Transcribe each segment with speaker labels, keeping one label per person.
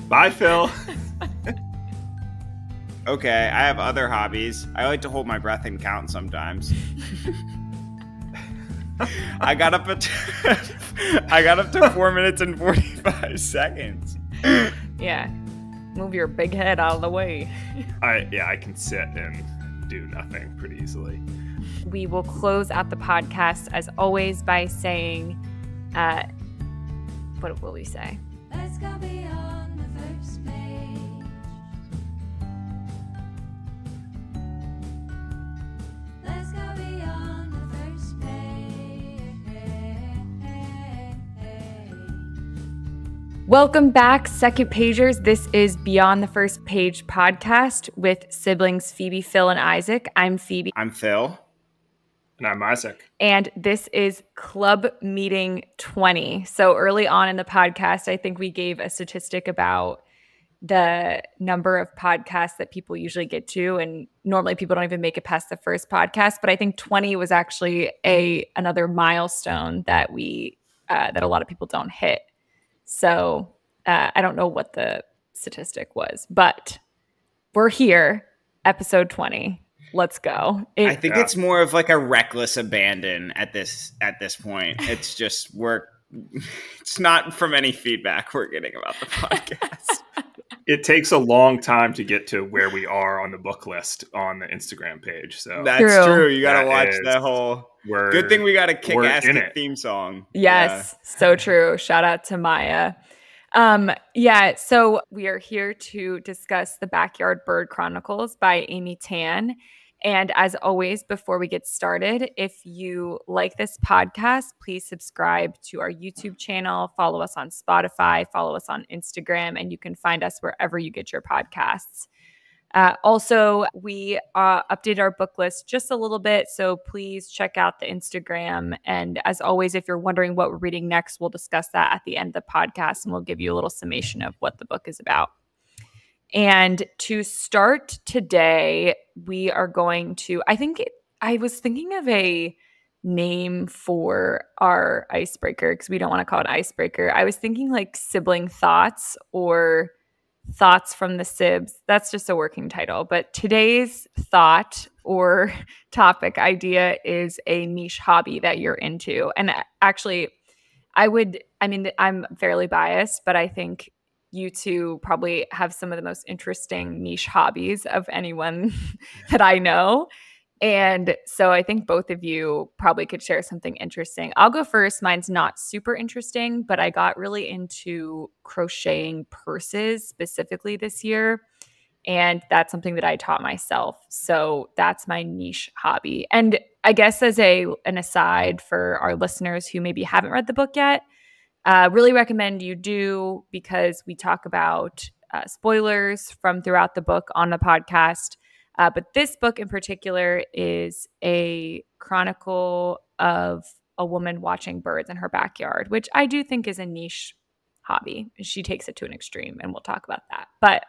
Speaker 1: Bye, Phil.
Speaker 2: Okay, I have other hobbies. I like to hold my breath and count sometimes. I got up to 4 minutes and 45 seconds.
Speaker 3: Yeah. Move your big head out of the way.
Speaker 1: I can sit and do nothing pretty easily.
Speaker 3: We will close out the podcast as always by saying, what will we say?
Speaker 4: Let's go beyond the first page. Let's go beyond the first page.
Speaker 3: Welcome back, second pagers. This is Beyond the PhIrst Page podcast with siblings Phoebe, Phil, and Isaac. I'm Phoebe.
Speaker 2: I'm Phil.
Speaker 1: And I'm Isaac.
Speaker 3: And this is Club Meeting 20. So early on in the podcast, I think we gave a statistic about the number of podcasts that people usually get to. And normally people don't even make it past the first podcast. But I think 20 was actually another milestone that that a lot of people don't hit. So I don't know what the statistic was, but we're here, episode 20. Let's go.
Speaker 2: I think it's more of like a reckless abandon at this point. It's just it's not from any feedback we're getting about the podcast.
Speaker 1: It takes a long time to get to where we are on the book list on the Instagram page. So
Speaker 2: that's true. You got to watch that whole. Good thing we got a kick-ass theme song.
Speaker 3: Yes, so true. Shout out to Maya. So we are here to discuss the Backyard Bird Chronicles by Amy Tan. And as always, before we get started, if you like this podcast, please subscribe to our YouTube channel, follow us on Spotify, follow us on Instagram, and you can find us wherever you get your podcasts. Also, we updated our book list just a little bit, so please check out the Instagram. And as always, if you're wondering what we're reading next, we'll discuss that at the end of the podcast, and we'll give you a little summation of what the book is about. And to start today, we are going to, I was thinking of a name for our icebreaker because we don't want to call it icebreaker. I was thinking like sibling thoughts or thoughts from the sibs. That's just a working title. But today's thought or topic idea is a niche hobby that you're into. And actually, I'm fairly biased, but I think you two probably have some of the most interesting niche hobbies of anyone that I know. And so I think both of you probably could share something interesting. I'll go first. Mine's not super interesting, but I got really into crocheting purses specifically this year. And that's something that I taught myself. So that's my niche hobby. And I guess as an aside for our listeners who maybe haven't read the book yet, really recommend you do, because we talk about spoilers from throughout the book on the podcast. But this book in particular is a chronicle of a woman watching birds in her backyard, which I do think is a niche hobby. She takes it to an extreme, and we'll talk about that. But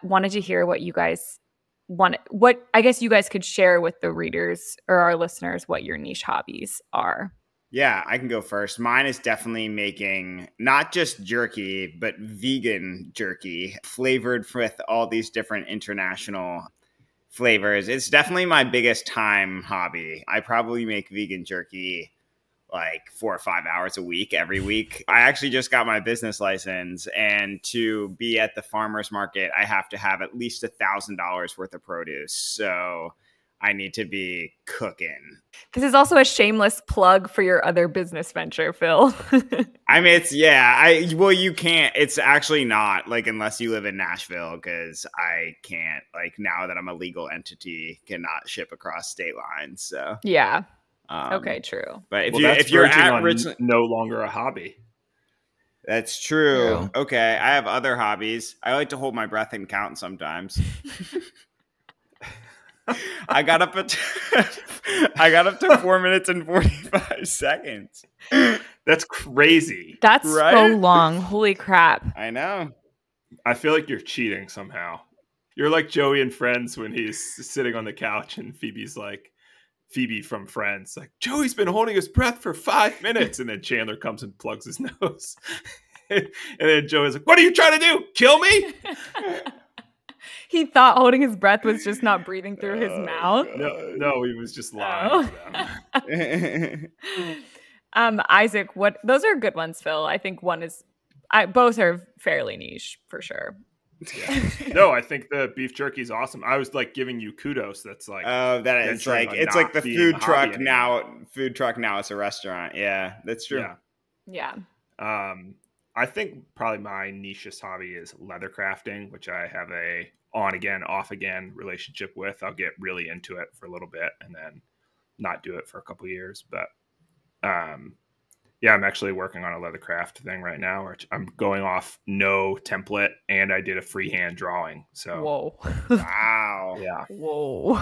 Speaker 3: wanted to hear what you guys what I guess you guys could share with the readers or our listeners what your niche hobbies are.
Speaker 2: Yeah, I can go first. Mine is definitely making not just jerky, but vegan jerky flavored with all these different international flavors. It's definitely my biggest time hobby. I probably make vegan jerky like 4 or 5 hours a week, every week. I actually just got my business license, and to be at the farmer's market, I have to have at least $1,000 worth of produce. So I need to be cooking.
Speaker 3: This is also a shameless plug for your other business venture, Phil.
Speaker 2: I mean, you can't, it's actually not, like, unless you live in Nashville, because I can't, like, now that I'm a legal entity, cannot ship across state lines. So
Speaker 3: yeah. Okay, true.
Speaker 2: But if you're at Richland,
Speaker 1: no longer a hobby.
Speaker 2: That's true. Okay, I have other hobbies. I like to hold my breath and count sometimes. I got up to 4 minutes and 45 seconds.
Speaker 1: That's crazy.
Speaker 3: That's right? So long. Holy crap.
Speaker 2: I know.
Speaker 1: I feel like you're cheating somehow. You're like Joey in Friends when he's sitting on the couch and Phoebe's like, Phoebe from Friends, like, Joey's been holding his breath for 5 minutes. And then Chandler comes and plugs his nose. And then Joe is like, "What are you trying to do? Kill me?"
Speaker 3: He thought holding his breath was just not breathing through his mouth.
Speaker 1: No, he was just lying to them.
Speaker 3: Isaac, those are good ones, Phil. I think both are fairly niche for sure.
Speaker 1: Yeah. No, I think the beef jerky is awesome. I was like giving you kudos. That's like,
Speaker 2: that is like, it's like the food truck now. Food truck now it's a restaurant. Yeah, that's true.
Speaker 3: Yeah.
Speaker 1: I think probably my nichest hobby is leather crafting, which I have a on again, off again relationship with. I'll get really into it for a little bit and then not do it for a couple years. But yeah, I'm actually working on a leather craft thing right now, which I'm going off no template, and I did a freehand drawing. So
Speaker 3: whoa.
Speaker 2: Wow.
Speaker 1: Yeah.
Speaker 3: Whoa.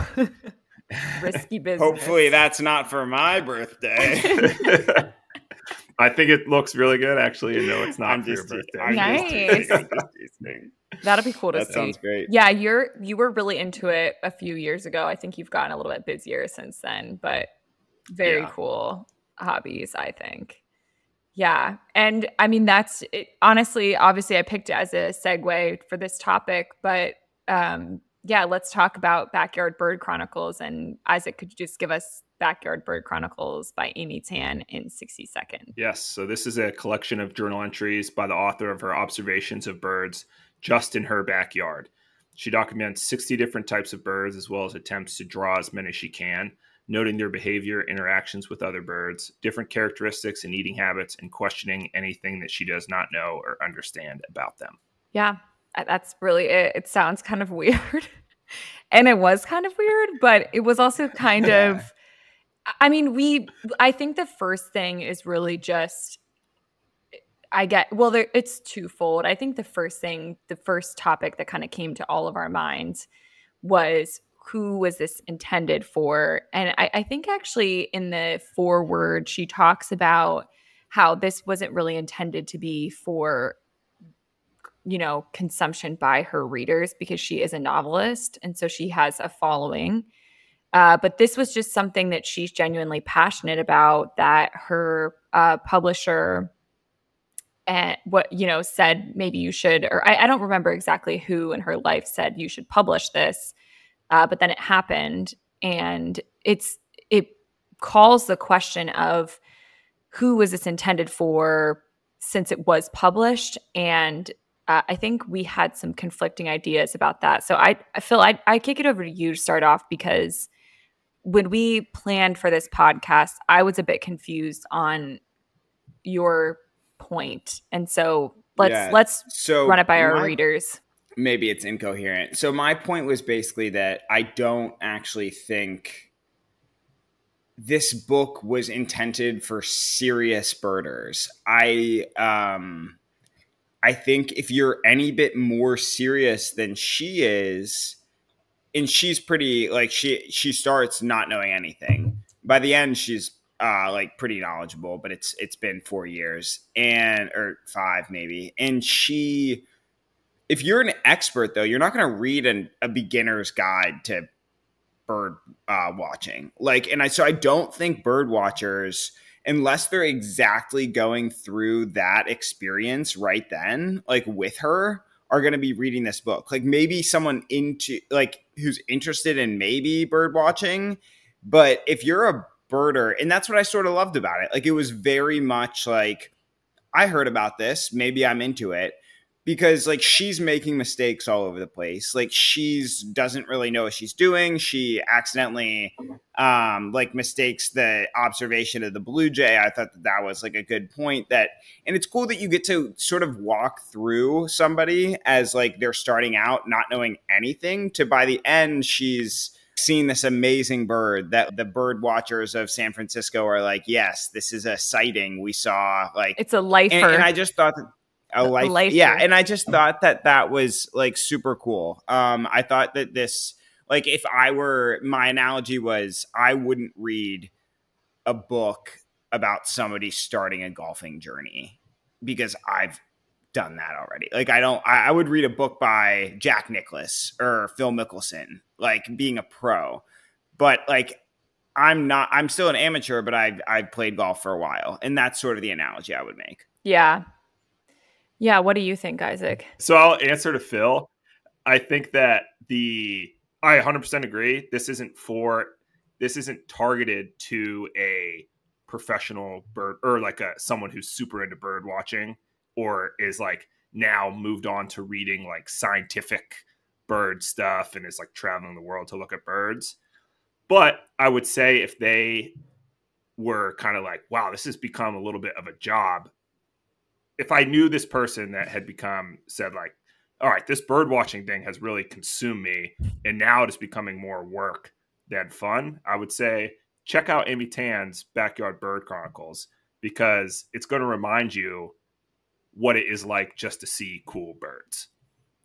Speaker 3: Risky business.
Speaker 2: Hopefully that's not for my birthday.
Speaker 1: I think it looks really good, actually. And no, it's not for your birthday.
Speaker 3: Nice. That'll be cool to see.
Speaker 2: That sounds great.
Speaker 3: Yeah, you were really into it a few years ago. I think you've gotten a little bit busier since then, but very cool hobbies, I think. Yeah. And I mean, that's it. Honestly, obviously I picked it as a segue for this topic, but yeah, let's talk about Backyard Bird Chronicles. And Isaac, could you just give us Backyard Bird Chronicles by Amy Tan in 60 seconds?
Speaker 1: Yes. So this is a collection of journal entries by the author of her observations of birds just in her backyard. She documents 60 different types of birds, as well as attempts to draw as many as she can, noting their behavior, interactions with other birds, different characteristics and eating habits, and questioning anything that she does not know or understand about them.
Speaker 3: Yeah, that's really it. It sounds kind of weird. And it was kind of weird, but it was also kind of, I mean, I think the first thing is really just, it's twofold. I think the first topic that kind of came to all of our minds was, who was this intended for? And I think actually in the foreword, she talks about how this wasn't really intended to be for, consumption by her readers, because she is a novelist. And so she has a following. But this was just something that she's genuinely passionate about, that her publisher and said, maybe you should, or I don't remember exactly who in her life said you should publish this. But then it happened, and it calls the question of, who was this intended for, since it was published. And I think we had some conflicting ideas about that. So I feel I kick it over to you to start off, because when we planned for this podcast, I was a bit confused on your point. And so let's run it by our readers.
Speaker 2: Maybe it's incoherent. So my point was basically that I don't actually think this book was intended for serious birders. I think if you're any bit more serious than she is, and she's pretty, like, she starts not knowing anything. By the end, she's like pretty knowledgeable, but it's been 4 years or 5 maybe. And if you're an expert, though, you're not going to read a beginner's guide to bird watching. So I don't think bird watchers, unless they're exactly going through that experience right then, like with her, are going to be reading this book. Like maybe someone who's interested in maybe bird watching, but if you're a birder, and that's what I sort of loved about it. Like it was very much like, I heard about this, maybe I'm into it. Because like she's making mistakes all over the place. Like doesn't really know what she's doing. She accidentally mistakes the observation of the blue jay. I thought that was like a good point, and it's cool that you get to sort of walk through somebody as like they're starting out not knowing anything, to by the end she's seen this amazing bird that the bird watchers of San Francisco are like, yes, this is a sighting we saw. Like
Speaker 3: it's a lifer.
Speaker 2: And I just thought that a life. Yeah. And I just thought that was like super cool. I thought that this, like, if my analogy was, I wouldn't read a book about somebody starting a golfing journey, because I've done that already. Like I would read a book by Jack Nicklaus or Phil Mickelson, like being a pro, but like, I'm still an amateur, but I've played golf for a while. And that's sort of the analogy I would make.
Speaker 3: Yeah. Yeah. What do you think, Isaac?
Speaker 1: So I'll answer to Phil. I think that I 100% agree. This isn't targeted to a professional bird or like someone who's super into bird watching or is like now moved on to reading like scientific bird stuff and is like traveling the world to look at birds. But I would say if they were kind of like, wow, this has become a little bit of a job. If I knew this person that had said like, all right, this bird watching thing has really consumed me and now it is becoming more work than fun, I would say check out Amy Tan's Backyard Bird Chronicles because it's going to remind you what it is like just to see cool birds.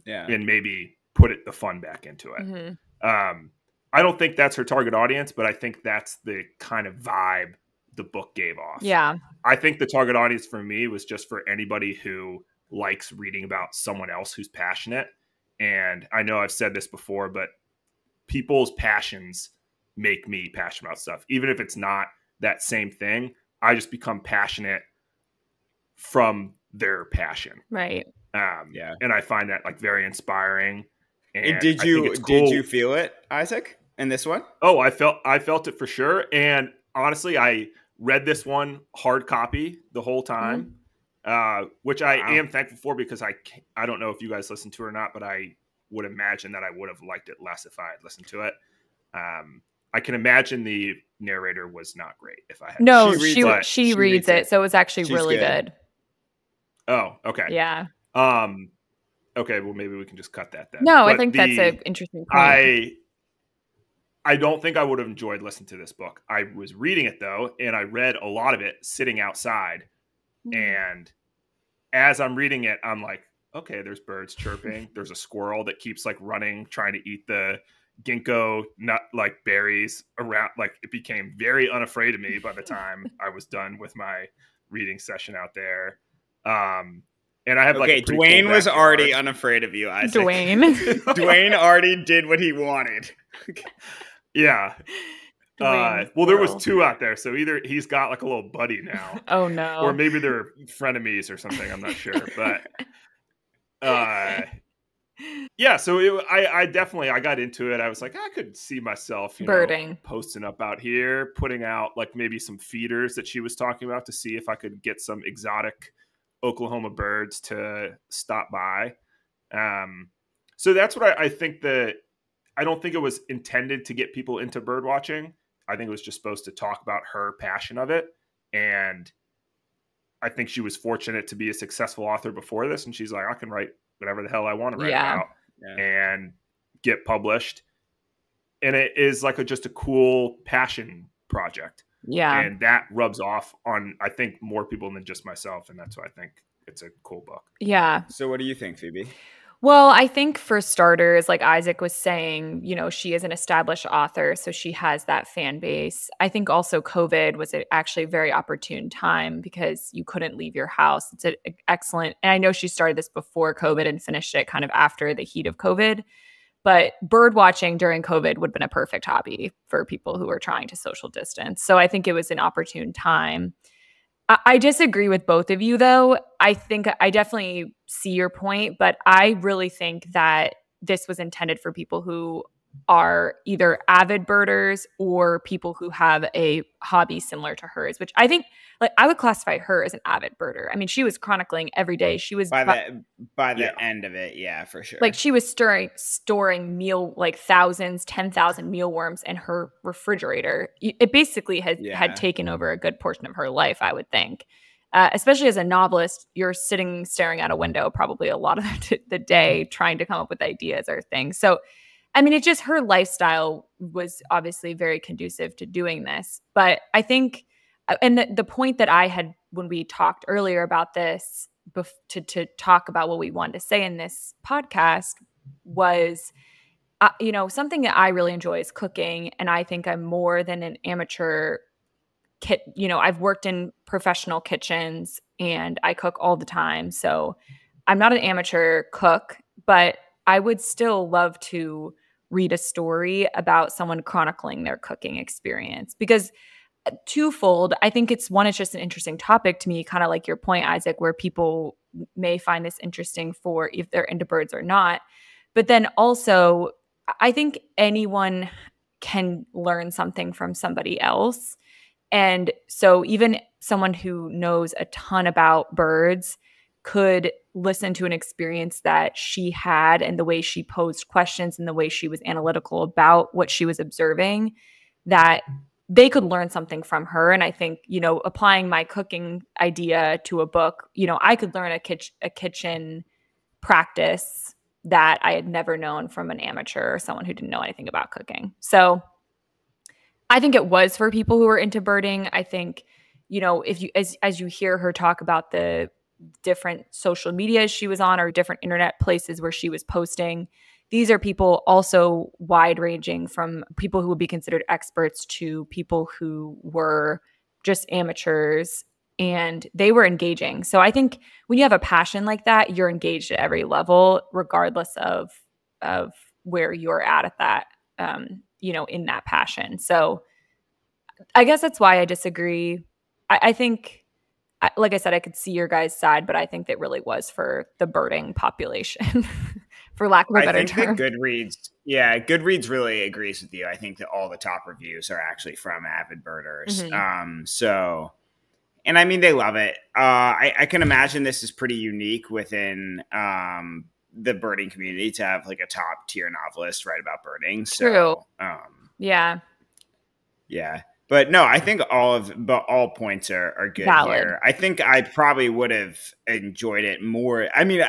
Speaker 2: Yeah.
Speaker 1: And maybe put the fun back into it.
Speaker 3: Mm-hmm.
Speaker 1: I don't think that's her target audience, but I think that's the kind of vibe the book gave off.
Speaker 3: Yeah.
Speaker 1: I think the target audience for me was just for anybody who likes reading about someone else who's passionate. And I know I've said this before, but people's passions make me passionate about stuff. Even if it's not that same thing, I just become passionate from their passion.
Speaker 3: Right.
Speaker 2: Yeah.
Speaker 1: And I find that like very inspiring. And
Speaker 2: did
Speaker 1: I think it's cool.
Speaker 2: Did you feel it, Isaac, in this one?
Speaker 1: Oh, I felt it for sure. And honestly, I read this one hard copy the whole time, which I am thankful for because I don't know if you guys listened to it or not, but I would imagine that I would have liked it less if I had listened to it. I can imagine the narrator was not great if I had.
Speaker 3: No, she reads it, so it was actually really good.
Speaker 1: Oh, okay.
Speaker 3: Yeah.
Speaker 1: Okay, well maybe we can just cut that then.
Speaker 3: No, I think that's an interesting point.
Speaker 1: I don't think I would have enjoyed listening to this book. I was reading it though, and I read a lot of it sitting outside. And as I'm reading it, I'm like, okay, there's birds chirping. There's a squirrel that keeps like running, trying to eat the ginkgo nut like berries around. Like it became very unafraid of me by the time I was done with my reading session out there. And I have like
Speaker 2: Dwayne was already unafraid of you, Isaac. Dwayne already did what he wanted.
Speaker 1: Yeah. Well, there was two out there, so either he's got like a little buddy now.
Speaker 3: Oh no.
Speaker 1: Or maybe they're frenemies or something. I'm not sure, but yeah. So I definitely got into it. I was like, I could see myself
Speaker 3: birding,
Speaker 1: posting up out here, putting out like maybe some feeders that she was talking about to see if I could get some exotic Oklahoma birds to stop by. So that's what I think that I don't think it was intended to get people into bird watching. I think it was just supposed to talk about her passion of it. And I think she was fortunate to be a successful author before this. And she's like, I can write whatever the hell I want to write about and get published. And it is like just a cool passion project.
Speaker 3: Yeah.
Speaker 1: And that rubs off on, I think, more people than just myself. And that's why I think it's a cool book.
Speaker 3: Yeah.
Speaker 2: So what do you think, Phoebe?
Speaker 3: Well, I think for starters, like Isaac was saying, she is an established author, so she has that fan base. I think also COVID was actually a very opportune time because you couldn't leave your house. It's an excellent, and I know she started this before COVID and finished it kind of after the heat of COVID, but bird watching during COVID would have been a perfect hobby for people who are trying to social distance. So I think it was an opportune time. I disagree with both of you, though. I think I definitely see your point, but I really think that this was intended for people who are either avid birders or people who have a hobby similar to hers, which I think, like, I would classify her as an avid birder. I mean, she was chronicling every day. She was
Speaker 2: by the end of it, yeah, for sure.
Speaker 3: Like she was storing meal, like 10,000 mealworms in her refrigerator. It basically had taken over a good portion of her life, I would think. Especially as a novelist, you're staring out a window probably a lot of the day trying to come up with ideas or things. So I mean, her lifestyle was obviously very conducive to doing this. But I think, and the point that I had when we talked earlier about this, to talk about what we wanted to say in this podcast was, something that I really enjoy is cooking. And I think I'm more than an amateur I've worked in professional kitchens and I cook all the time. So I'm not an amateur cook, but I would still love to read a story about someone chronicling their cooking experience because twofold, I think it's just an interesting topic to me, kind of like your point, Isaac, where people may find this interesting for if they're into birds or not. But then also, I think anyone can learn something from somebody else. And so even someone who knows a ton about birds could listen to an experience that she had and the way she posed questions and the way she was analytical about what she was observing, that they could learn something from her. And I think, applying my cooking idea to a book, I could learn a kitchen practice that I had never known from an amateur or someone who didn't know anything about cooking. So I think it was for people who are into birding. I think, if you, as you hear her talk about the different social medias she was on or different internet places where she was posting, these are people also wide ranging from people who would be considered experts to people who were just amateurs, and they were engaging. So I think when you have a passion like that, you're engaged at every level, regardless of where you're at that, in that passion. So I guess that's why I disagree. I think, like I said, I could see your guys' side, but I think that really was for the birding population, for lack of a better term.
Speaker 2: I think that Goodreads really agrees with you. I think that all the top reviews are actually from avid birders. And I mean, they love it. I can imagine this is pretty unique within the birding community to have like a top tier novelist write about birding.
Speaker 3: True.
Speaker 2: So,
Speaker 3: yeah.
Speaker 2: But no, I think all points are good
Speaker 3: Valid.
Speaker 2: here. I think I probably would have enjoyed it more. I mean,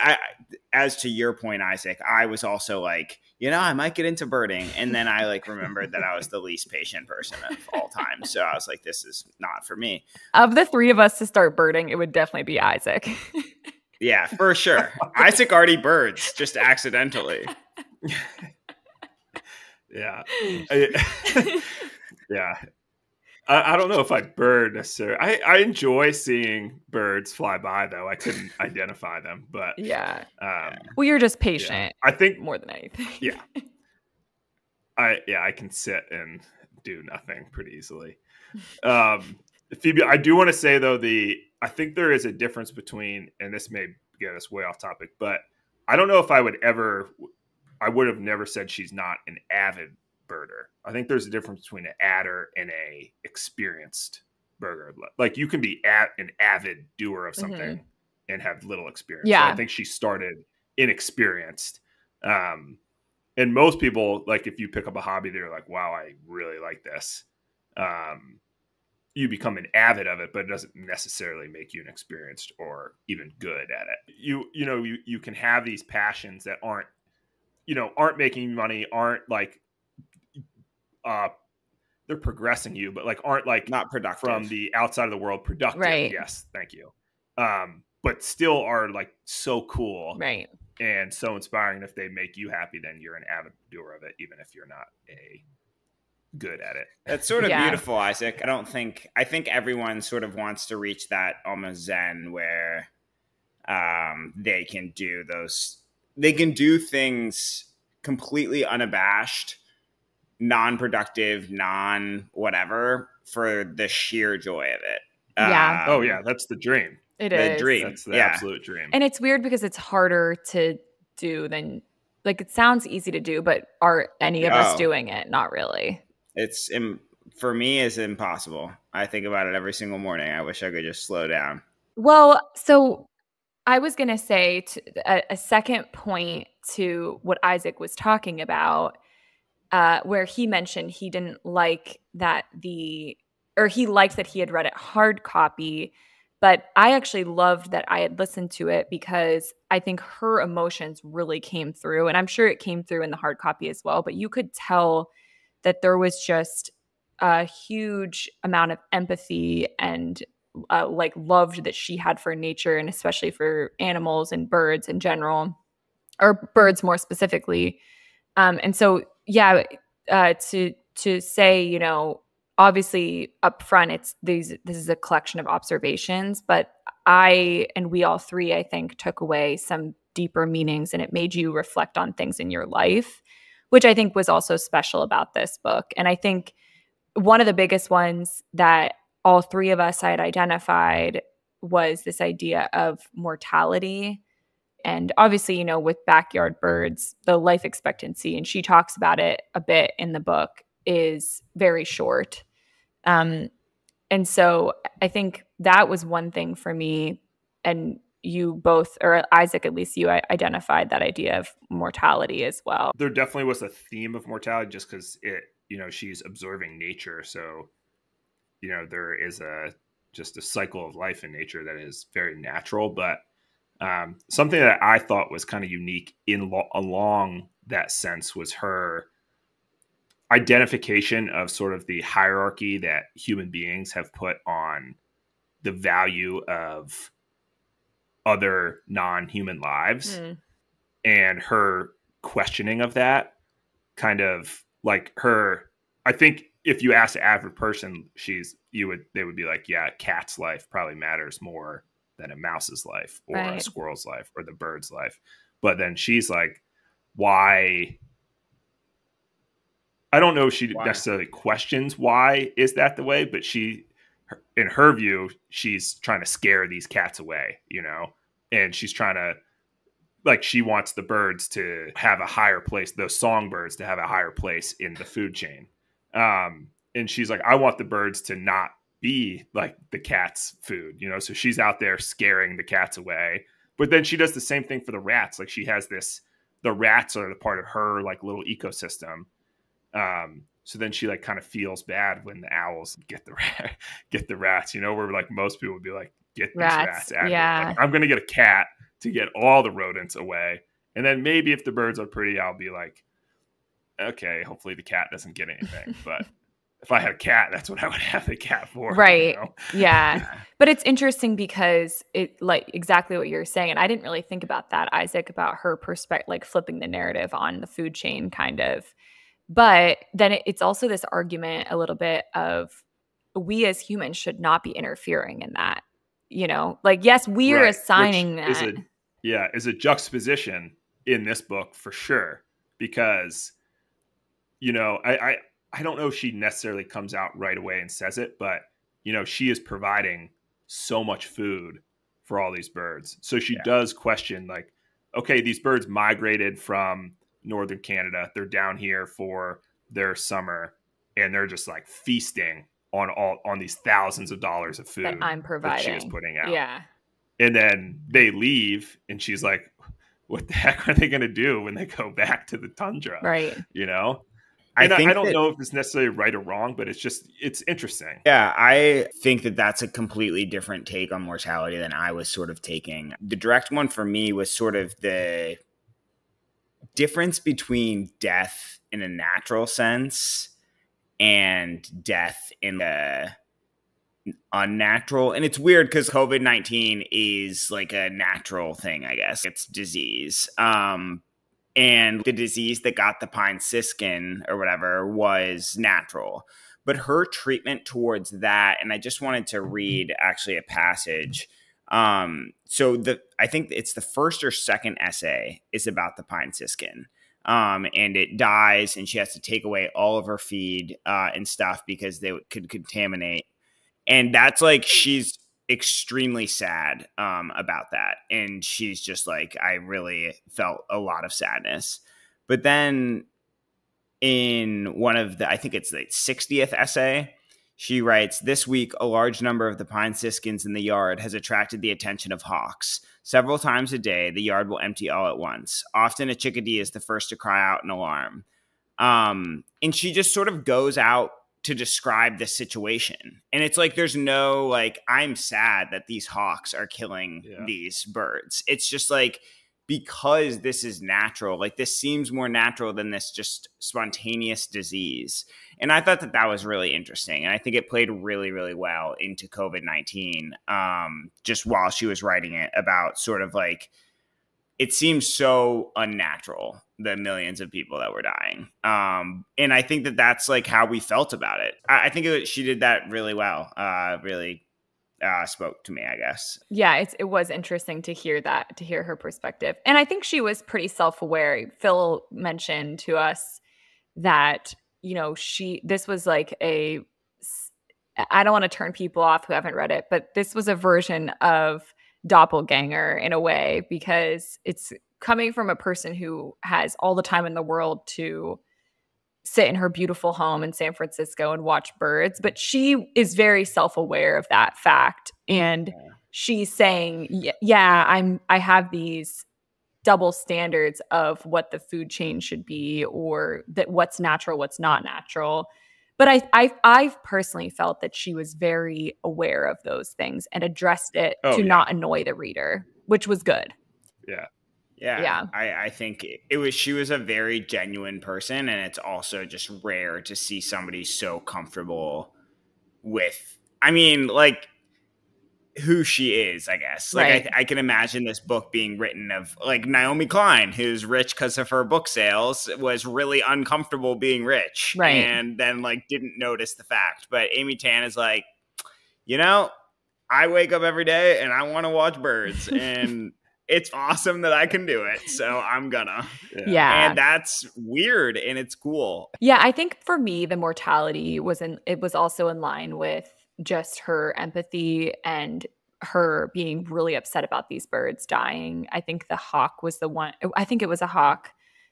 Speaker 2: as to your point, Isaac, I was also like, I might get into birding. And then I remembered that I was the least patient person of all time. So I was like, this is not for me.
Speaker 3: Of the three of us to start birding, it would definitely be Isaac.
Speaker 2: Yeah, for sure. Isaac already birds, just accidentally.
Speaker 1: Yeah. Yeah. I don't know if I bird necessarily. I enjoy seeing birds fly by, though. I couldn't identify them, but
Speaker 3: yeah. Well, you're just patient.
Speaker 1: Yeah. I think
Speaker 3: more than anything.
Speaker 1: Yeah. I can sit and do nothing pretty easily. Phoebe, I do want to say though, I think there is a difference between, and this may get us way off topic, but I don't know if I would have never said she's not an avid birder. I think there's a difference between an adder and a experienced birder. Like you can be an avid doer of something and have little experience.
Speaker 3: Yeah.
Speaker 1: So I think she started inexperienced. And most people, like if you pick up a hobby, they're like, wow, I really like this. You become an avid of it, but it doesn't necessarily make you an experienced or even good at it. You can have these passions that aren't making money, aren't like, they're progressing you, but aren't
Speaker 2: not productive
Speaker 1: from the outside of the world productive.
Speaker 3: Right.
Speaker 1: Yes. Thank you. But still are so cool.
Speaker 3: Right.
Speaker 1: And so inspiring. If they make you happy, then you're an avid doer of it, even if you're not good at it.
Speaker 2: That's sort of beautiful, Isaac. I think everyone sort of wants to reach that almost zen where they can do things completely unabashed, non-productive, non-whatever, for the sheer joy of it.
Speaker 3: Yeah.
Speaker 1: That's the dream.
Speaker 3: It is.
Speaker 2: The dream.
Speaker 1: That's the absolute dream.
Speaker 3: And it's weird because it's harder to do than, it sounds easy to do, but are any of us doing it? Not really.
Speaker 2: It's, for me, it's impossible. I think about it every single morning. I wish I could just slow down.
Speaker 3: Well, so I was going to say a second point to what Isaac was talking about, where he mentioned he didn't like that he liked that he had read it hard copy, but I actually loved that I had listened to it because I think her emotions really came through, and I'm sure it came through in the hard copy as well, but you could tell that there was just a huge amount of empathy and love that she had for nature, and especially for animals and birds in general, or birds more specifically. And so, to say, obviously up front, this is a collection of observations, but we all three, I think, took away some deeper meanings, and it made you reflect on things in your life, which I think was also special about this book. And I think one of the biggest ones that all three of us had identified was this idea of mortality. And obviously, you know, with backyard birds, the life expectancy, and she talks about it a bit in the book, is very short. And so I think that was one thing for me. And you both, or Isaac, at least you identified that idea of mortality as well.
Speaker 1: There definitely was a theme of mortality just because she's observing nature. So, there is just a cycle of life in nature that is very natural. But something that I thought was kind of unique along that sense was her identification of sort of the hierarchy that human beings have put on the value of other non-human lives, and her questioning of that, kind of like her. I think if you ask the average person, they would be like, yeah, a cat's life probably matters more than a mouse's life or a squirrel's life or the bird's life. But then she's like, why? I don't know if she necessarily questions why is that the way, but in her view, she's trying to scare these cats away, and she's trying to, like, she wants the birds to have a higher place, those songbirds to have a higher place in the food chain. And she's like, I want the birds to not be like the cat's food, so she's out there scaring the cats away. But then she does the same thing for the rats. Like, she has the rats are the part of her like little ecosystem. So then she like kind of feels bad when the owls get the rats, where like most people would be like, get these rats out of here. Like, I'm going to get a cat to get all the rodents away. And then maybe if the birds are pretty, I'll be like, okay, hopefully the cat doesn't get anything. But if I had a cat, that's what I would have the cat for.
Speaker 3: Right. Yeah. But it's interesting because it, like, exactly what you're saying. And I didn't really think about that, Isaac, about her perspective, like flipping the narrative on the food chain kind of. But then it's also this argument a little bit of we as humans should not be interfering in that, like, yes, we're assigning that.
Speaker 1: Is a juxtaposition in this book for sure, because, I don't know if she necessarily comes out right away and says it, but, she is providing so much food for all these birds. So she does question, like, okay, these birds migrated from northern Canada. They're down here for their summer, and they're just like feasting on these thousands of dollars of food
Speaker 3: that I'm providing,
Speaker 1: that she is putting out.
Speaker 3: Yeah.
Speaker 1: And then they leave, and she's like, what the heck are they going to do when they go back to the tundra?
Speaker 3: Right.
Speaker 1: I don't know if it's necessarily right or wrong, but it's interesting.
Speaker 2: Yeah, I think that that's a completely different take on mortality than I was sort of taking. The direct one for me was sort of the difference between death in a natural sense and death in the unnatural. And it's weird because COVID-19 is like a natural thing, I guess. It's disease. And the disease that got the pine siskin or whatever was natural. But her treatment towards that, and I just wanted to read actually a passage. I think it's the first or second essay is about the pine siskin. And it dies, and she has to take away all of her feed and stuff because they could contaminate. And that's like, she's extremely sad about that. And she's just like, I really felt a lot of sadness. But then in one of the, I think it's the 60th essay, she writes, this week, a large number of the pine siskins in the yard has attracted the attention of hawks. Several times a day, the yard will empty all at once. Often a chickadee is the first to cry out in alarm. And she just sort of goes out to describe this situation. And it's like, there's no, like, I'm sad that these hawks are killing these birds. It's just like, because this is natural, like, this seems more natural than this just spontaneous disease. And I thought that that was really interesting. And I think it played really, really well into COVID-19, just while she was writing it, about sort of like, it seems so unnatural, the millions of people that were dying. And I think that that's like how we felt about it. I think she did that really well, really spoke to me, I guess.
Speaker 3: Yeah, it was interesting to hear that, to hear her perspective. And I think she was pretty self-aware. Phil mentioned to us that, this was like I don't want to turn people off who haven't read it, but this was a version of Doppelganger in a way, because it's coming from a person who has all the time in the world to sit in her beautiful home in San Francisco and watch birds, but she is very self-aware of that fact. And she's saying, yeah, I have these double standards of what the food chain should be, or that what's natural, what's not natural. But I've personally felt that she was very aware of those things and addressed it to not annoy the reader, which was good.
Speaker 2: Yeah. I think she was a very genuine person, and it's also just rare to see somebody so comfortable with, I mean, like, who she is, I guess. Like,
Speaker 3: Right.
Speaker 2: I can imagine this book being written of, like, Naomi Klein, who's rich because of her book sales, was really uncomfortable being rich.
Speaker 3: Right.
Speaker 2: And then, like, didn't notice the fact. But Amy Tan is like, you know, I wake up every day and I want to watch birds. And it's awesome that I can do it. So I'm gonna.
Speaker 3: Yeah.
Speaker 2: And that's weird and it's cool.
Speaker 3: Yeah, I think for me, the mortality was also in line with just her empathy and her being really upset about these birds dying. I think the hawk was the one. I think it was a hawk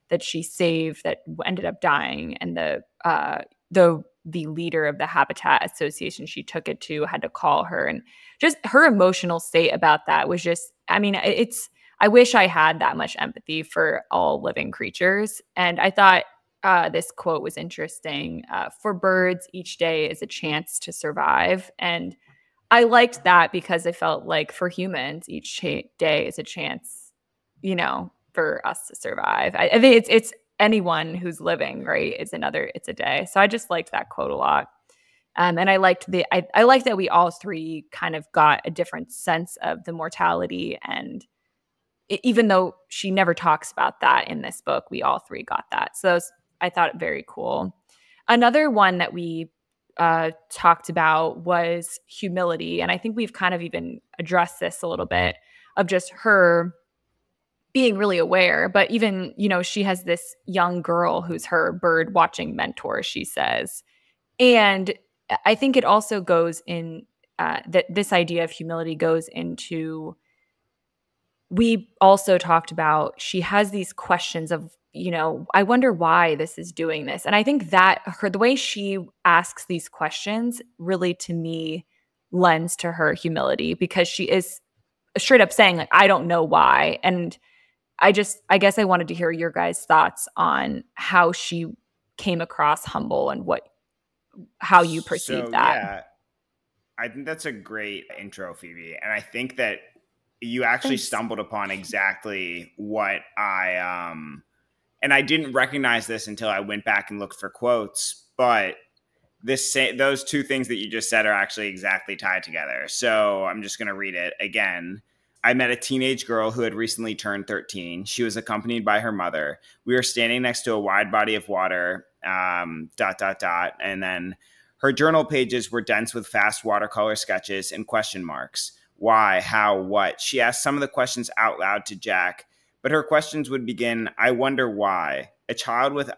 Speaker 3: that she saved that ended up dying, and the leader of the Habitat Association she took it to had to call her, and just her emotional state about that was just, I mean, I wish I had that much empathy for all living creatures. And I thought this quote was interesting. For birds, each day is a chance to survive. And I liked that because I felt like for humans, each day is a chance, for us to survive. I think it's anyone who's living, right? It's a day. So I just liked that quote a lot. And I liked I liked that we all three kind of got a different sense of the mortality, and even though she never talks about that in this book, we all three got that. So I thought it very cool. Another one that we talked about was humility. And I think we've kind of even addressed this a little bit, of just her being really aware. But even, she has this young girl who's her bird watching mentor, she says. And I think it also goes in that this idea of humility goes into, we also talked about, she has these questions of, I wonder why this is doing this. And I think that the way she asks these questions really, to me, lends to her humility, because she is straight up saying, like, I don't know why. And I guess I wanted to hear your guys' thoughts on how she came across humble and how you perceive that.
Speaker 2: Yeah, I think that's a great intro, Phoebe. And I think that you actually stumbled upon exactly what and I didn't recognize this until I went back and looked for quotes, but those two things that you just said are actually exactly tied together. So I'm just going to read it again. I met a teenage girl who had recently turned 13. She was accompanied by her mother. We were standing next to a wide body of water, ... And then her journal pages were dense with fast watercolor sketches and question marks. Why, how, what? She asked some of the questions out loud to Jack, but her questions would begin, I wonder why. A child with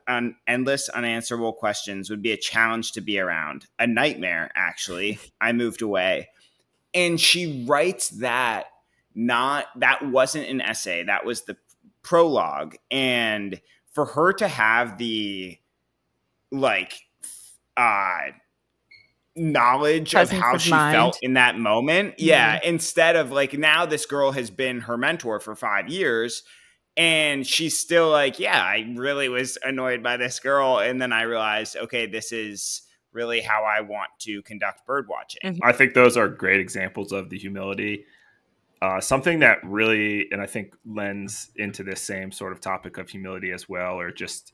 Speaker 2: endless unanswerable questions would be a challenge to be around. A nightmare, actually. I moved away. And she writes that wasn't an essay. That was the prologue. And for her to have the, knowledge of how she felt in that moment. Yeah. Instead of now this girl has been her mentor for 5 years, and she's still like, yeah, I really was annoyed by this girl. And then I realized, okay, this is really how I want to conduct bird watching.
Speaker 1: I think those are great examples of the humility. Something that really, and I think lends into this same sort of topic of humility as well, or just,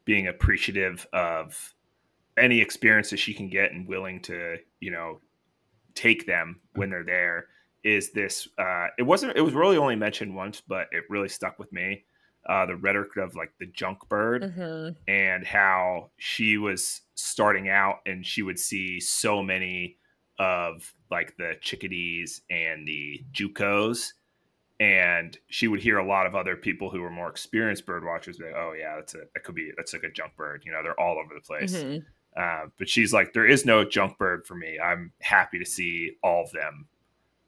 Speaker 1: being appreciative of any experiences she can get and willing to, take them when they're there, is this, it was really only mentioned once, but it really stuck with me. The rhetoric of the junk bird, and how she was starting out and she would see so many of the chickadees and the jucos, and she would hear a lot of other people who were more experienced bird watchers be like, oh yeah, that's a junk bird. They're all over the place. But she's like, there is no junk bird for me. I'm happy to see all of them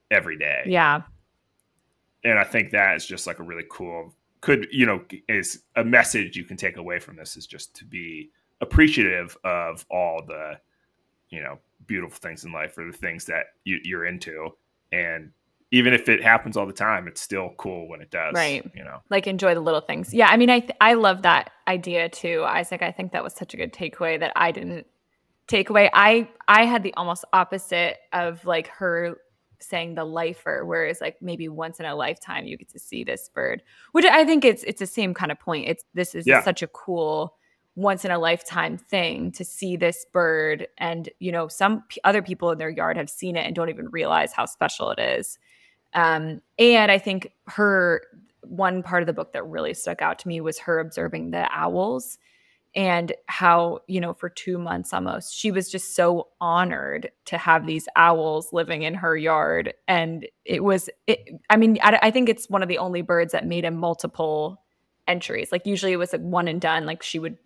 Speaker 1: every day.
Speaker 3: Yeah.
Speaker 1: And I think that is just like a really cool, is a message you can take away from this, is just to be appreciative of all the, beautiful things in life, or the things that you're into. And even if it happens all the time, it's still cool when it does.
Speaker 3: Right. Like enjoy the little things. Yeah. I mean, I love that idea too, Isaac. I think that was such a good takeaway that I didn't take away. I had the almost opposite of like her saying the lifer, whereas like maybe once in a lifetime you get to see this bird, which I think it's the same kind of point. This is such a cool once in a lifetime thing to see this bird. And, some other people in their yard have seen it and don't even realize how special it is. And I think one part of the book that really stuck out to me was her observing the owls, and how, for 2 months almost, she was just so honored to have these owls living in her yard. And I think it's one of the only birds that made multiple entries. Like usually it was like one and done, like she would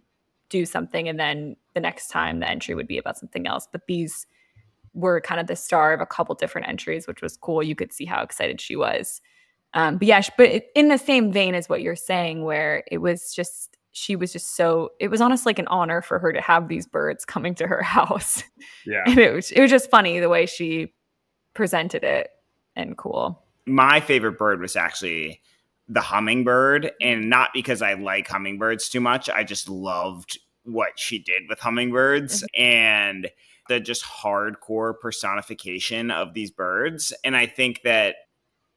Speaker 3: do something and then the next time the entry would be about something else. But these were kind of the star of a couple different entries, which was cool. You could see how excited she was. But in the same vein as what you're saying, where it was just, she was just it was honestly like an honor for her to have these birds coming to her house.
Speaker 1: Yeah.
Speaker 3: And it was just funny the way she presented it, and cool.
Speaker 2: My favorite bird was actually the hummingbird, and not because I like hummingbirds too much. I just loved what she did with hummingbirds and the just hardcore personification of these birds. And I think that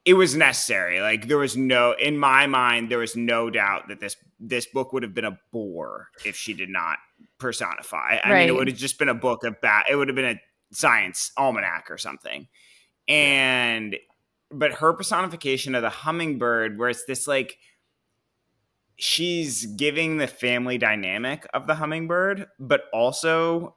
Speaker 2: it was necessary. Like in my mind, there was no doubt that this book would have been a bore if she did not personify. I mean, it would have just been a book it would have been a science almanac or something. But her personification of the hummingbird, where it's this like, she's giving the family dynamic of the hummingbird, but also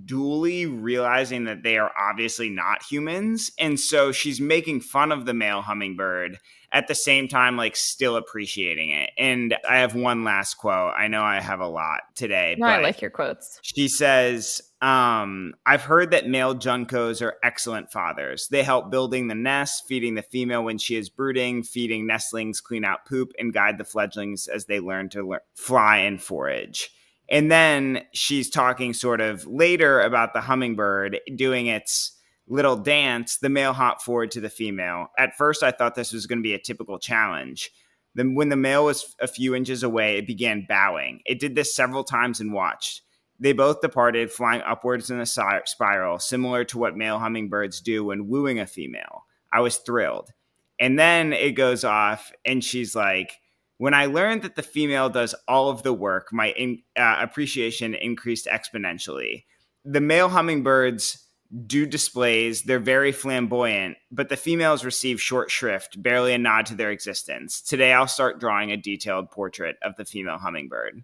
Speaker 2: duly realizing that they are obviously not humans. And so she's making fun of the male hummingbird at the same time, like still appreciating it. And I have one last quote. I know I have a lot today.
Speaker 3: No,
Speaker 2: but
Speaker 3: I like your quotes.
Speaker 2: She says, I've heard that male juncos are excellent fathers. They help building the nest, feeding the female when she is brooding, feeding nestlings, clean out poop, and guide the fledglings as they learn to fly and forage. And then she's talking sort of later about the hummingbird doing its little dance. The male hopped forward to the female. At first, I thought this was going to be a typical challenge. Then when the male was a few inches away, it began bowing. It did this several times and watched. They both departed, flying upwards in a spiral, similar to what male hummingbirds do when wooing a female. I was thrilled. And then it goes off, and she's like, when I learned that the female does all of the work, my appreciation increased exponentially. The male hummingbirds do displays. They're very flamboyant, but the females receive short shrift, barely a nod to their existence. Today, I'll start drawing a detailed portrait of the female hummingbird.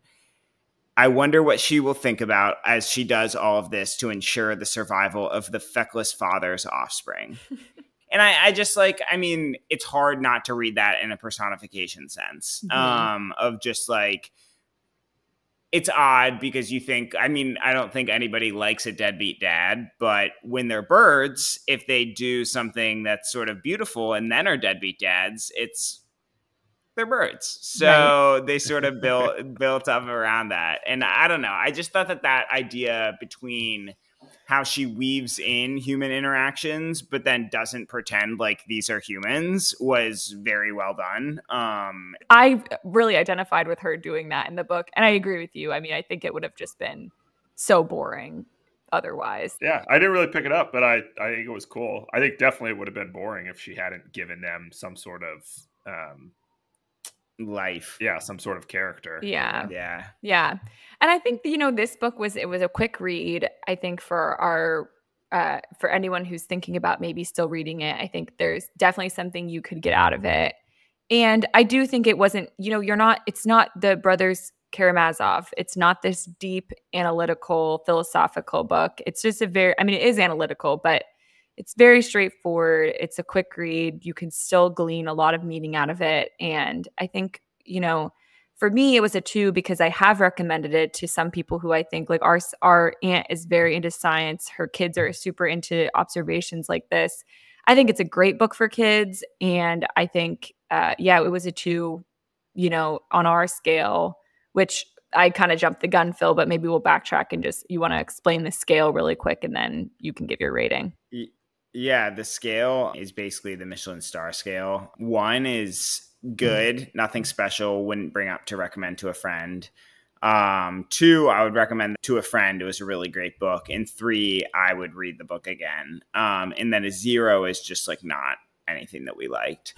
Speaker 2: I wonder what she will think about as she does all of this to ensure the survival of the feckless father's offspring. And I just like, I mean, it's hard not to read that in a personification sense, of just like, it's odd because you think, I mean, I don't think anybody likes a deadbeat dad, but when they're birds, if they do something that's sort of beautiful and then are deadbeat dads, they're birds. So they sort of built up around that. And I don't know. I just thought that idea between how she weaves in human interactions, but then doesn't pretend like these are humans was very well done.
Speaker 3: I really identified with her doing that in the book. And I agree with you. I mean, I think it would have just been so boring otherwise.
Speaker 1: Yeah, I didn't really pick it up, but I think it was cool. I think definitely it would have been boring if she hadn't given them some sort of
Speaker 2: life.
Speaker 1: Yeah, some sort of character.
Speaker 3: Yeah. And I think, this book was a quick read. I think for anyone who's thinking about maybe still reading it, I think there's definitely something you could get out of it. And I do think it wasn't, it's not the Brothers Karamazov. It's not this deep analytical philosophical book. It's just it is analytical, but it's very straightforward. It's a quick read. You can still glean a lot of meaning out of it. And I think, for me, it was a 2 because I have recommended it to some people who I think like our aunt is very into science. Her kids are super into observations like this. I think it's a great book for kids. And I think, it was a 2, on our scale, which I kind of jumped the gun, Phil, but maybe we'll backtrack and you want to explain the scale really quick and then you can give your rating.
Speaker 2: Yeah, the scale is basically the Michelin star scale. 1 is good, nothing special, wouldn't bring up to recommend to a friend. 2, I would recommend to a friend. It was a really great book. And 3, I would read the book again. And then a 0 is just like not anything that we liked.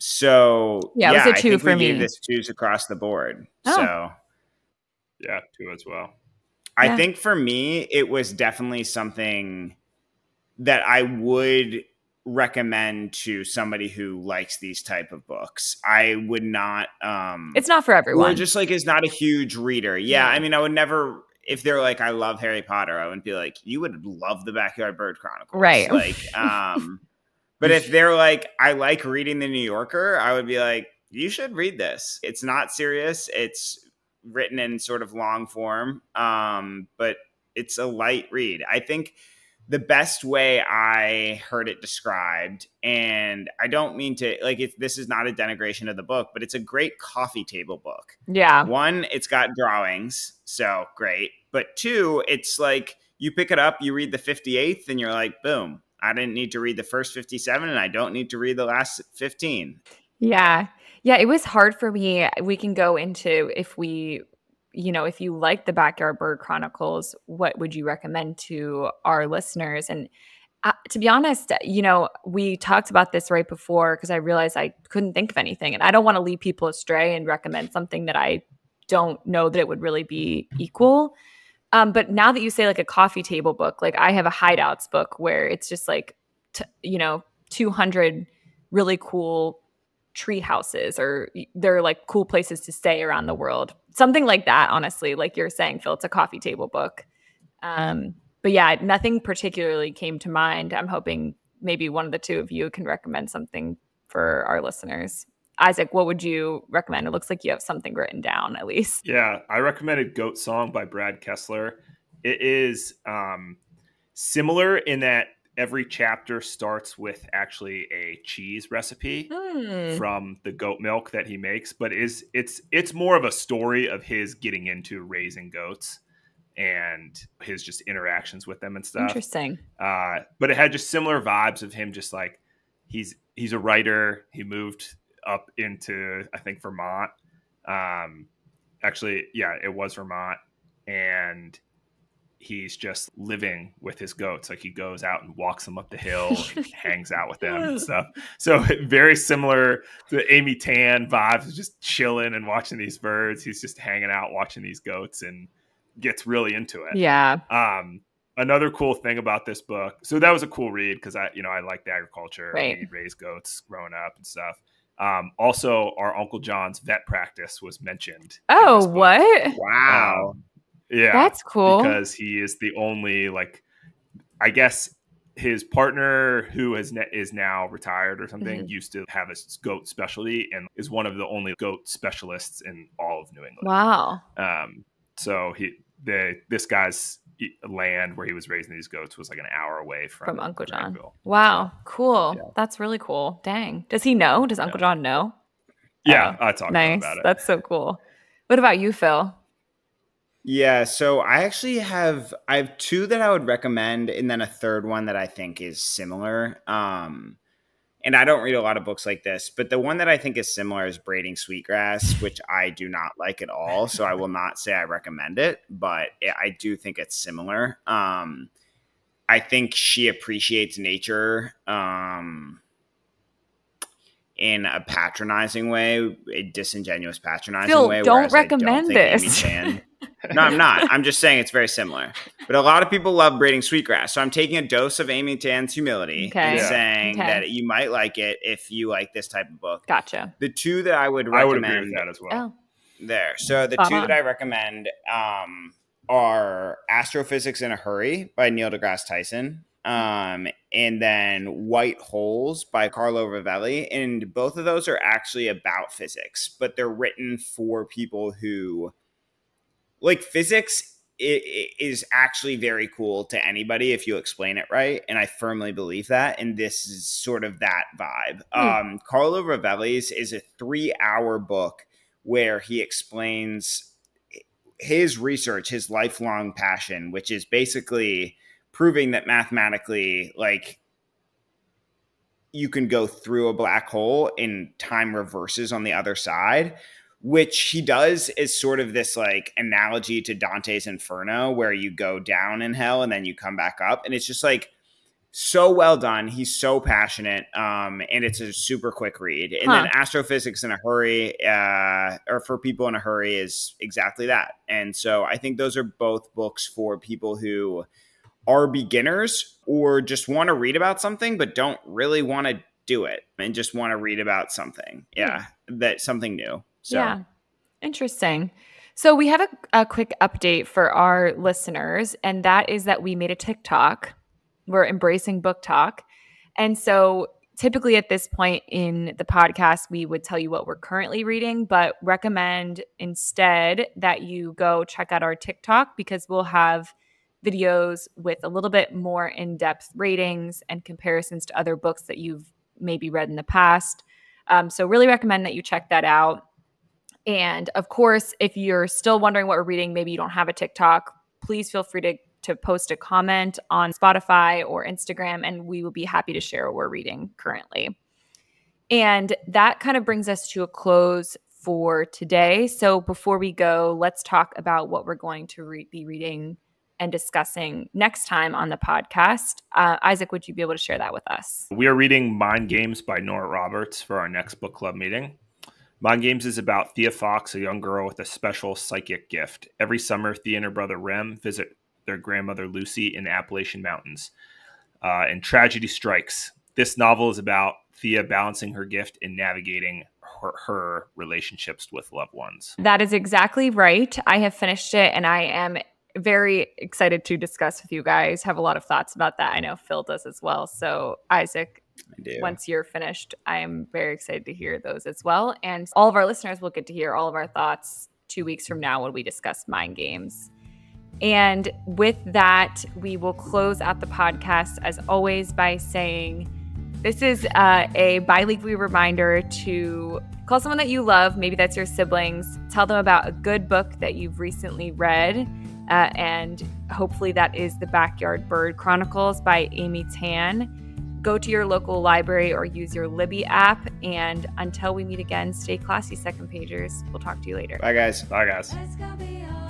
Speaker 2: So
Speaker 3: it was a 2
Speaker 2: I think
Speaker 3: for
Speaker 2: we
Speaker 3: me.
Speaker 2: gave this 2s across the board.
Speaker 3: Oh.
Speaker 2: So
Speaker 1: yeah, 2 as well.
Speaker 2: I think for me, it was definitely something that I would recommend to somebody who likes these type of books. I would not
Speaker 3: it's not for everyone.
Speaker 2: or just like is not a huge reader. Yeah, I mean, I would never, if they're like, I love Harry Potter, I wouldn't be like, you would love the Backyard Bird Chronicles.
Speaker 3: Right.
Speaker 2: Like, but if they're like, I like reading the New Yorker, I would be like, you should read this. It's not serious. It's written in sort of long form, but it's a light read. I think the best way I heard it described, and I don't mean to, like, this is not a denigration of the book, but it's a great coffee table book.
Speaker 3: Yeah.
Speaker 2: 1, it's got drawings, so great. But 2, it's like you pick it up, you read the 58th, and you're like, boom, I didn't need to read the first 57, and I don't need to read the last 15.
Speaker 3: Yeah. Yeah, it was hard for me. We can go into if you like the Backyard Bird Chronicles, what would you recommend to our listeners? And to be honest, we talked about this right before because I realized I couldn't think of anything. And I don't want to lead people astray and recommend something that I don't know that it would really be equal. But now that you say like a coffee table book, like I have a hideouts book where it's just like, 200 really cool tree houses, or they're like cool places to stay around the world. Something like that, honestly, like you're saying, Phil, it's a coffee table book. But yeah, nothing particularly came to mind. I'm hoping maybe one of the 2 of you can recommend something for our listeners. Isaac, what would you recommend? It looks like you have something written down at least.
Speaker 1: Yeah, I recommended Goat Song by Brad Kessler. It is similar in that every chapter starts with actually a cheese recipe from the goat milk that he makes, but it's more of a story of his getting into raising goats and his just interactions with them and stuff.
Speaker 3: Interesting.
Speaker 1: But it had just similar vibes of him just like he's a writer. He moved up into, I think, Vermont. Actually, yeah, it was Vermont. And he's just living with his goats. Like he goes out and walks them up the hill and hangs out with them and stuff. So very similar to Amy Tan vibes, just chilling and watching these birds. He's just hanging out, watching these goats and gets really into it.
Speaker 3: Yeah.
Speaker 1: Another cool thing about this book. So that was a cool read because I liked agriculture.
Speaker 3: Right.
Speaker 1: He raised goats growing up and stuff. Also our Uncle John's vet practice was mentioned.
Speaker 3: Oh, what?
Speaker 2: Wow.
Speaker 1: Yeah,
Speaker 3: that's cool.
Speaker 1: Because he is the only, like, I guess his partner who is now retired or something used to have a goat specialty and is one of the only goat specialists in all of New England.
Speaker 3: Wow.
Speaker 1: So this guy's land where he was raising these goats was like an hour away from
Speaker 3: Uncle John.
Speaker 1: Greenville.
Speaker 3: Wow, cool.
Speaker 1: Yeah.
Speaker 3: That's really cool. Dang. Does he know? Does Uncle John know?
Speaker 1: Yeah, I talked
Speaker 3: nice.
Speaker 1: about it.
Speaker 3: That's so cool. What about you, Phil?
Speaker 2: Yeah, so I actually have 2 that I would recommend, and then a third one that I think is similar. And I don't read a lot of books like this, but the one that I think is similar is Braiding Sweetgrass, which I do not like at all. So I will not say I recommend it, but I do think it's similar. I think she appreciates nature in a patronizing way, a disingenuous patronizing
Speaker 3: Phil,
Speaker 2: way.
Speaker 3: don't recommend this.
Speaker 2: No, I'm not. I'm just saying it's very similar. But a lot of people love Braiding Sweetgrass. So I'm taking a dose of Amy Tan's humility and saying that you might like it if you like this type of book.
Speaker 3: Gotcha.
Speaker 2: The 2 that I would recommend.
Speaker 1: I would agree with that as well.
Speaker 2: There. So the 2 that I recommend are Astrophysics in a Hurry by Neil deGrasse Tyson. and then White Holes by Carlo Rovelli. And both of those are actually about physics, but they're written for people who like physics. It is actually very cool to anybody if you explain it right. And I firmly believe that. And this is sort of that vibe. Carlo Rovelli's is a 3-hour book where he explains his research, his lifelong passion, which is basically proving that mathematically, like, you can go through a black hole and time reverses on the other side, which he does is sort of this like analogy to Dante's Inferno, where you go down in hell and then you come back up. And it's just like so well done. He's so passionate. And it's a super quick read. And then Astrophysics in a Hurry, or For People in a Hurry, is exactly that. And so I think those are both books for people who are beginners or just want to read about something, but don't really want to do it and just want to read about something. Yeah. That's something new. So.
Speaker 3: Yeah. Interesting. So we have a quick update for our listeners, and that is that we made a TikTok. We're embracing book talk. And so typically at this point in the podcast, we would tell you what we're currently reading, but recommend instead that you go check out our TikTok, because we'll have videos with a little bit more in-depth ratings and comparisons to other books that you've maybe read in the past. So really recommend that you check that out. And of course, if you're still wondering what we're reading, maybe you don't have a TikTok, please feel free to post a comment on Spotify or Instagram, and we will be happy to share what we're reading currently. And that kind of brings us to a close for today. So before we go, let's talk about what we're going to be reading and discussing next time on the podcast. Isaac, would you be able to share that with us?
Speaker 1: We are reading Mind Games by Nora Roberts for our next book club meeting. Mind Games is about Thea Fox, a young girl with a special psychic gift. Every summer, Thea and her brother Rem visit their grandmother Lucy in the Appalachian Mountains, and tragedy strikes. This novel is about Thea balancing her gift and navigating her relationships with loved ones.
Speaker 3: That is exactly right. I have finished it, and I am very excited to discuss with you guys. Have a lot of thoughts about that. I know Phil does as well. So Isaac, once you're finished, I am very excited to hear those as well. And all of our listeners will get to hear all of our thoughts 2 weeks from now when we discuss Mind Games. And with that, we will close out the podcast as always by saying this is a bi-weekly reminder to call someone that you love. Maybe that's your siblings. Tell them about a good book that you've recently read. And hopefully that is The Backyard Bird Chronicles by Amy Tan. Go to your local library or use your Libby app. And until we meet again, stay classy, second pagers. We'll talk to you later.
Speaker 2: Bye, guys.
Speaker 1: Bye, guys.
Speaker 4: Let's go beyond.